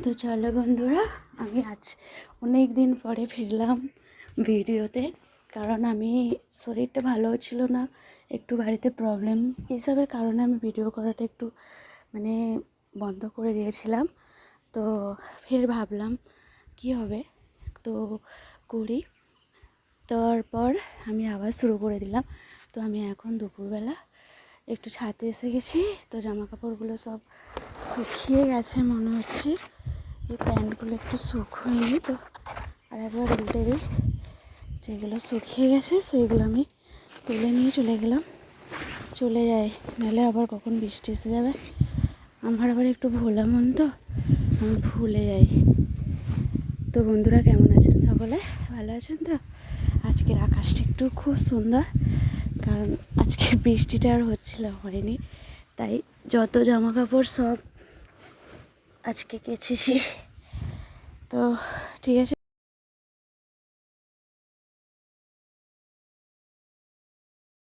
তো চলো বন্ধুরা, আমি আজ অনেক দিন পরে ফিরলাম ভিডিওতে। কারণ আমি শরীরটা ভালো ছিল না, একটু বাড়িতে প্রবলেম, এইসবের কারণে আমি ভিডিও করাটা একটু মানে বন্ধ করে দিয়েছিলাম। তো ফের ভাবলাম কি হবে, তো করি। তারপর আমি আবার শুরু করে দিলাম। তো আমি এখন দুপুরবেলা একটু ছাদে এসে গেছি। তো জামা কাপড়গুলো সব শুকিয়ে গেছে মনে হচ্ছে, এই প্যান্টগুলো একটু শুকোয়নি, তো আর একবার উল্টে দিই। যেগুলো শুকিয়ে গেছে সেইগুলো আমি তুলে নিয়ে চলে যাই, নাহলে আবার কখন বৃষ্টি এসে যাবে। আমার আবার একটু ভোলা মন, তো আমি ভুলে যাই। তো বন্ধুরা, কেমন আছেন সকলে? ভালো আছেন তো? আজকের আকাশটা একটু খুব সুন্দর, কারণ আজকে বৃষ্টিটা আর হয়নি, তাই যত জামা কাপড় সব আজকে কেচেছি। তো ঠিক আছে।